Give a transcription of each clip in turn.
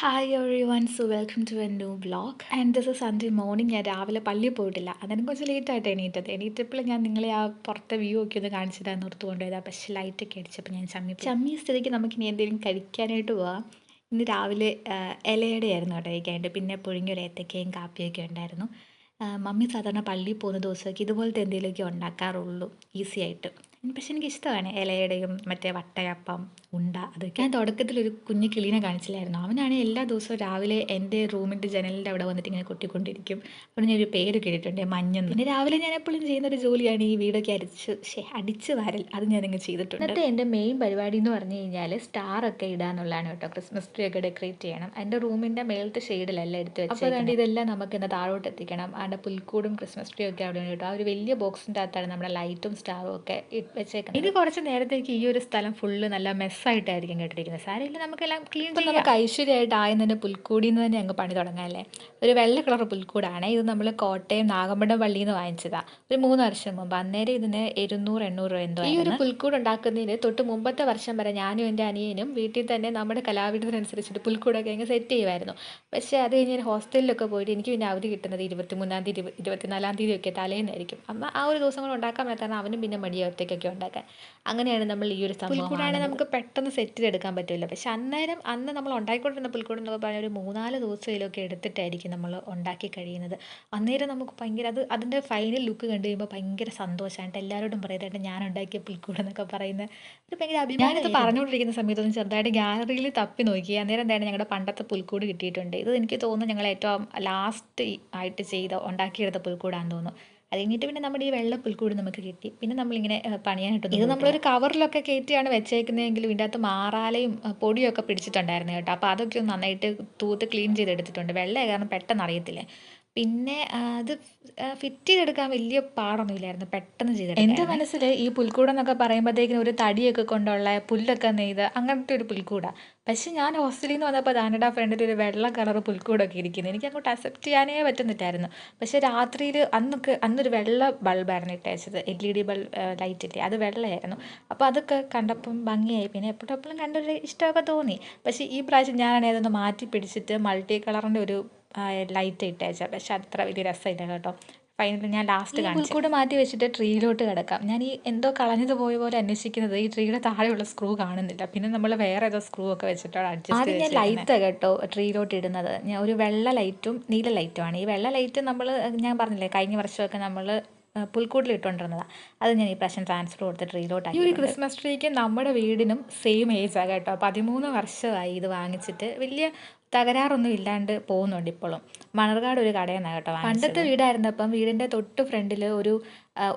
Hi everyone so welcome to a new vlog and this is Sunday morning. ഞാൻ രാവിലെ പള്ളിയിൽ പോയിട്ടില്ല, അതിന് കുറച്ച് ലേറ്റായിട്ട് എണീറ്റപ്പോൾ ഞാൻ നിങ്ങളെ ആ പുറത്തെ വ്യൂ ഒക്കെ ഒന്ന് കാണിച്ചിട്ടാണ് ഓർത്ത് കൊണ്ടുപോയത്. പക്ഷേ ലൈറ്റൊക്കെ അടിച്ചപ്പോൾ ഞാൻ ചമ്മിയ സ്ഥിതിക്ക് നമുക്കിനി എന്തെങ്കിലും കഴിക്കാനായിട്ട് പോവാം. ഇന്ന് രാവിലെ ഇലയുടെ ആയിരുന്നു കേട്ടോ കഴിക്കാനായിട്ട്. പിന്നെ പുഴുങ്ങിയൊരു ഏത്തക്കയും കാപ്പിയൊക്കെ ഉണ്ടായിരുന്നു. മമ്മി സാധാരണ പള്ളിയിൽ പോകുന്ന ദിവസമൊക്കെ ഇതുപോലത്തെ എന്തെങ്കിലുമൊക്കെ ഉണ്ടാക്കാറുള്ളൂ ഈസി ആയിട്ട്. പക്ഷെ എനിക്കിഷ്ടമാണ് ഇലയുടെയും മറ്റേ വട്ടയപ്പം ഉണ്ട അതൊക്കെ. ഞാൻ തുടക്കത്തിൽ ഒരു കുഞ്ഞു കിളീനെ കാണിച്ചില്ലായിരുന്നു. അവനാണെങ്കിൽ എല്ലാ ദിവസവും രാവിലെ എൻ്റെ റൂമിൻ്റെ ജനലിൻ്റെ അവിടെ വന്നിട്ട് ഇങ്ങനെ കൊട്ടിക്കൊണ്ടിരിക്കും. അപ്പോൾ ഞാനൊരു പേര് കേട്ടിട്ടുണ്ട്, മഞ്ഞെന്ന്. പിന്നെ രാവിലെ ഞാൻ എപ്പോഴും ചെയ്യുന്നൊരു ജോലിയാണ് ഈ വീടൊക്കെ അടിച്ച് വാരൽ. അത് ഞാനിങ്ങനെ ചെയ്തിട്ടുണ്ട്. ഇന്നത്തെ എൻ്റെ മെയിൻ പരിപാടി എന്ന് പറഞ്ഞു കഴിഞ്ഞാൽ സ്റ്റാറൊക്കെ ഇടാന്നുള്ളതാണ് കേട്ടോ. ക്രിസ്മസ് ട്രീ ഒക്കെ ഡെക്കറേറ്റ് ചെയ്യണം. എൻ്റെ റൂമിൻ്റെ മേളത്തെ ഷെയ്ഡിലല്ല എടുത്ത് വെച്ചത്. അപ്പോൾ അതുകൊണ്ട് ഇതെല്ലാം നമുക്ക് ഇന്ന് താഴോട്ട് എത്തിക്കണം. അവിടെ പുൽക്കൂടും ക്രിസ്മസ് ട്രീ ഒക്കെ അവിടെ കേട്ടോ. ആ ഒരു വലിയ ബോക്സിൻ്റെ അകത്താണ് നമ്മുടെ ലൈറ്റും സ്റ്റാറും ഒക്കെ വെച്ചേക്കുന്നത്. ഇത് കുറച്ച് നേരത്തേക്ക് ഈ ഒരു സ്ഥലം ഫുള്ള് നല്ല മെസ്സായിട്ടായിരിക്കും കേട്ടിരിക്കുന്നത്. സാരമില്ല, നമുക്കെല്ലാം ക്ലീൻ ചെയ്യാം. നമുക്ക് ഐശ്വര്യമായിട്ട് ആയെന്നെ പുൽക്കൂടിയിൽ നിന്ന് തന്നെ അങ്ങ് പണി തുടങ്ങാമല്ലേ. ഒരു വെള്ള കളർ പുൽക്കൂടാണ് ഇത്. നമ്മൾ കോട്ടയം നാഗമ്പടം പള്ളിയിൽ നിന്ന് വാങ്ങിച്ചതാണ് ഒരു 3 വർഷം മുമ്പ്. അന്നേരം ഇതിന് 200-800 രൂപ എന്തോ. ഈ ഒരു പുൽക്കൂട് ഉണ്ടാക്കുന്നതിന് തൊട്ട് മുമ്പത്തെ വർഷം വരെ ഞാനും എൻ്റെ അനിയനും വീട്ടിൽ തന്നെ നമ്മുടെ കലാവിധത്തിനനുസരിച്ചിട്ട് പുൽക്കൂടൊക്കെ അങ്ങ് സെറ്റ് ചെയ്യുമായിരുന്നു. പക്ഷേ അത് കഴിഞ്ഞ് ഞാൻ ഹോസ്റ്റലിലൊക്കെ പോയിട്ട് എനിക്ക് പിന്നെ അവധി കിട്ടുന്നത് 23-ാം തീയതി 24-ാം തീയതി ഒക്കെ തലേന്നായിരിക്കും. അമ്മ ആ ഒരു ദിവസം കൂടെ ഉണ്ടാക്കാൻ പറ്റാൻ അവനും പിന്നെ മടിയൊറ്റയ്ക്കൊക്കെ ഉണ്ടാക്കാൻ. അങ്ങനെയാണ് നമ്മൾ ഈ ഒരു സംഭവം. പുൽക്കൂടാണെങ്കിൽ നമുക്ക് പെട്ടെന്ന് സെറ്റ് ചെയ്തെടുക്കാൻ പറ്റില്ല. പക്ഷെ അന്ന് നമ്മൾ ഉണ്ടാക്കിക്കൊണ്ടിരുന്ന പുൽക്കൂട് എന്നൊക്കെ പറഞ്ഞാൽ ഒരു 3-4 ദിവസത്തിലൊക്കെ എടുത്തിട്ടായിരിക്കും നമ്മൾ ഉണ്ടാക്കി കഴിയുന്നത്. അന്നേരം നമുക്ക് ഭയങ്കര അതിൻ്റെ ഫൈനൽ ലുക്ക് കണ്ടു കഴിയുമ്പോൾ ഭയങ്കര സന്തോഷമായിട്ട് എല്ലാവരോടും പറയുന്നതായിട്ട് ഞാൻ ഉണ്ടാക്കിയ പുൽക്കൂട് എന്നൊക്കെ പറയുന്നത് ഒരു ഭയങ്കര അഭിമാനം. ഞാനിത് പറഞ്ഞുകൊണ്ടിരിക്കുന്ന സമയത്തൊന്നും ചെറുതായിട്ട് ഗാലറിയിൽ തപ്പി നോക്കി. അന്നേരം എന്താണ് ഞങ്ങളുടെ പണ്ടത്തെ പുൽക്കൂട് കിട്ടിയിട്ടുണ്ട്. ഇത് എനിക്ക് തോന്നുന്നു ഞങ്ങൾ ഏറ്റവും ലാസ്റ്റ് ആയിട്ട് ഉണ്ടാക്കിയെടുത്ത പുൽക്കൂടാണെന്ന് തോന്നുന്നു. അത് കഴിഞ്ഞിട്ട് പിന്നെ നമ്മുടെ ഈ വെള്ള പുൽക്കൂട് നമുക്ക് കിട്ടി. പിന്നെ നമ്മളിങ്ങനെ പണിയാനായിട്ട് ഇത് നമ്മളൊരു കവറിലൊക്കെ കയറ്റിയാണ് വെച്ചേക്കുന്നതെങ്കിലും ഇതിൻ്റെ അകത്ത് മാറാലയും പൊടിയൊക്കെ പിടിച്ചിട്ടുണ്ടായിരുന്നു കേട്ടോ. അപ്പോൾ അതൊക്കെ ഒന്ന് നന്നായിട്ട് തൂത്ത് ക്ലീൻ ചെയ്തെടുത്തിട്ടുണ്ട്. വെള്ള കാരണം പെട്ടെന്ന് അറിയത്തില്ലേ. പിന്നെ അത് ഫിറ്റ് ചെയ്തെടുക്കാൻ വലിയ പാടൊന്നുമില്ലായിരുന്നു, പെട്ടെന്ന് ചെയ്തെടുക്കാൻ. എൻ്റെ മനസ്സിൽ ഈ പുൽക്കൂടെന്നൊക്കെ പറയുമ്പോഴത്തേക്കിനും ഒരു തടിയൊക്കെ കൊണ്ടുള്ള പുല്ലൊക്കെ നെയ്ത് അങ്ങനത്തെ ഒരു പുൽക്കൂടാണ്. പക്ഷെ ഞാൻ ഹോസ്റ്റലിൽ നിന്ന് വന്നപ്പോൾ ദാനടാ ഫ്രണ്ടിൽ ഒരു വെള്ള കളർ പുൽക്കൂടൊക്കെ ഇരിക്കുന്നത് എനിക്ക് അങ്ങോട്ട് അക്സെപ്റ്റ് ചെയ്യാനേ പറ്റുന്നില്ലായിരുന്നു. പക്ഷെ രാത്രിയിൽ അന്നൊരു വെള്ള ബൾബായിരുന്നു ഇട്ടേച്ചത്, LED ബൾബ് ലൈറ്റില്ലേ, അത് വെള്ളയായിരുന്നു. അപ്പോൾ അതൊക്കെ കണ്ടപ്പം ഭംഗിയായി. പിന്നെ എപ്പോഴും കണ്ടൊരു ഇഷ്ടമൊക്കെ തോന്നി. പക്ഷേ ഈ പ്രാവശ്യം ഞാനാണെങ്കിൽ അതൊന്ന് മാറ്റി പിടിച്ചിട്ട് മൾട്ടി കളറിൻ്റെ ഒരു ലൈറ്റ് ഇട്ടേച്ചാൽ. പക്ഷെ അത്ര വലിയ രസമില്ല കേട്ടോ. ഫൈനലി ഞാൻ ലാസ്റ്റ് പുൽക്കൂട് മാറ്റി വെച്ചിട്ട് ട്രീയിലോട്ട് കിടക്കാം. ഞാൻ ഈ എന്തോ കളഞ്ഞത് പോയ പോലെ അന്വേഷിക്കുന്നത് ഈ ട്രീയുടെ താഴെയുള്ള സ്ക്രൂ കാണുന്നില്ല. പിന്നെ നമ്മൾ വേറെ ഏതോ സ്ക്രൂ ഒക്കെ വെച്ചിട്ടാണ് അഡ്ജസ്റ്റ് ചെയ്ത്. ഞാൻ ലൈറ്റാണ് കേട്ടോ ട്രീയിലോട്ട് ഇടുന്നത്. ഞാൻ ഒരു വെള്ള ലൈറ്റും നീല ലൈറ്റുമാണ്. ഈ വെള്ള ലൈറ്റ് ഞാൻ പറഞ്ഞില്ലേ കഴിഞ്ഞ വർഷമൊക്കെ നമ്മൾ പുൽക്കൂട്ടിൽ ഇട്ടുകൊണ്ടിരുന്നതാണ്. അത് ഞാൻ ഈ പ്രാവശ്യം ട്രാൻസ്ഫർ കൊടുത്ത് ട്രീയിലോട്ടാണ്. ഈ ഒരു ക്രിസ്മസ് ട്രീക്ക് നമ്മുടെ വീടിനും സെയിം ഏജാണ് കേട്ടോ. 13 വർഷമായി ഇത് വാങ്ങിച്ചിട്ട്. വലിയ തകരാറൊന്നും ഇല്ലാണ്ട് പോകുന്നുണ്ട് ഇപ്പോഴും. മണർകാട് ഒരു കടയിൽ നിന്നാണ് കേട്ടോ. പണ്ടത്തെ വീടായിരുന്നപ്പം വീടിൻ്റെ തൊട്ട് ഫ്രണ്ടിൽ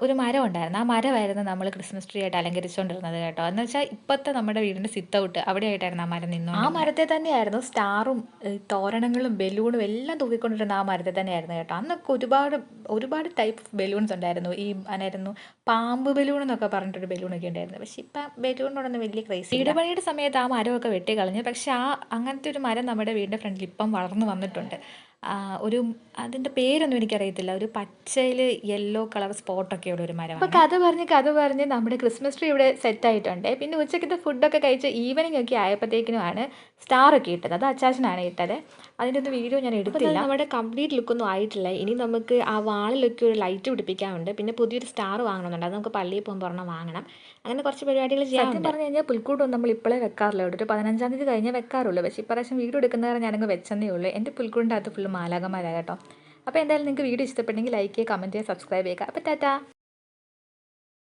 ഒരു മരം ഉണ്ടായിരുന്നു. ആ മരമായിരുന്നു നമ്മൾ ക്രിസ്മസ് ട്രീ ആയിട്ട് അലങ്കരിച്ചുകൊണ്ടിരുന്നത് കേട്ടോ. എന്ന് വെച്ചാൽ ഇപ്പോഴത്തെ നമ്മുടെ വീടിൻ്റെ സിറ്റ് ഔട്ട് അവിടെ ആയിട്ടായിരുന്നു ആ മരം നിന്നു. ആ മരത്തെ തന്നെയായിരുന്നു സ്റ്റാറും തോരണങ്ങളും ബലൂണും എല്ലാം തൂക്കിക്കൊണ്ടിരുന്ന ആ മരത്തെ തന്നെയായിരുന്നു കേട്ടോ. അന്നൊക്കെ ഒരുപാട് ടൈപ്പ് ബലൂൺസ് ഉണ്ടായിരുന്നു. അനായിരുന്നു പാമ്പ് ബലൂൺ എന്നൊക്കെ പറഞ്ഞിട്ടൊരു ബലൂണൊക്കെ ഉണ്ടായിരുന്നു. പക്ഷെ ഇപ്പം ബലൂണിനോടൊന്നും വലിയ ക്രൈസ്. വീട് പണിയുടെ സമയത്ത് ആ മരമൊക്കെ വെട്ടിക്കളഞ്ഞു. പക്ഷെ അങ്ങനത്തെ ഒരു മരം നമ്മുടെ വീടിൻ്റെ ഫ്രണ്ടിൽ ഇപ്പം വളർന്നു വന്നിട്ടുണ്ട്. അതിൻ്റെ പേരൊന്നും എനിക്കറിയത്തില്ല. ഒരു പച്ചയിൽ യെല്ലോ കളർ സ്പോട്ടൊക്കെ ഉള്ള ഒരു മരം. അപ്പോൾ കഥ പറഞ്ഞ് നമ്മുടെ ക്രിസ്മസ് ട്രീ ഇവിടെ സെറ്റായിട്ടുണ്ട്. പിന്നെ ഉച്ചക്കത്തെ ഫുഡൊക്കെ കഴിച്ച് ഈവനിങ് ഒക്കെ ആയപ്പോഴത്തേക്കിനുമാണ് സ്റ്റാറൊക്കെ ഇട്ടത്. അത് അച്ചാച്ചനാണ് ഇട്ടത്. അതിൻ്റെ ഒരു വീഡിയോ ഞാൻ എടുത്തില്ല. നമ്മുടെ കംപ്ലീറ്റ് ലുക്കൊന്നും ആയിട്ടില്ല. ഇനി നമുക്ക് ആ വാളിലൊക്കെ ഒരു ലൈറ്റ് പിടിപ്പിക്കാനുണ്ട്. പിന്നെ പുതിയൊരു സ്റ്റാർ വാങ്ങണമെന്നുണ്ട്. അത് നമുക്ക് പള്ളിയിൽ പോകുമ്പോൾ ഒരെണ്ണം വാങ്ങണം. അങ്ങനെ കുറച്ച് പരിപാടികൾ ചെയ്യാം. സത്യം പറഞ്ഞു കഴിഞ്ഞാൽ പുൽക്കൂടൊന്നും നമ്മൾ ഇപ്പോഴേ വെക്കാറില്ല. ഒരു 15-ാം തീയതി കഴിഞ്ഞേ വെക്കാറുള്ളൂ. പക്ഷേ ഇപ്രാവശ്യം വീഡിയോ എടുക്കുന്നവരെ ഞാനങ്ങ് വെച്ചെന്നേ ഉള്ളൂ. എൻ്റെ പുൽക്കൂടിൻ്റെ അകത്ത് ഫുള്ള് മാലാഖമാരാണ് കേട്ടോ. അപ്പോൾ എന്തായാലും നിങ്ങൾക്ക് വീഡിയോ ഇഷ്ടപ്പെട്ടെങ്കിൽ ലൈക്ക് ചെയ്യുക, കമൻറ്റ് ചെയ്യുക, സബ്സ്ക്രൈബ് ചെയ്യുക. അപ്പോൾ ടാറ്റാ.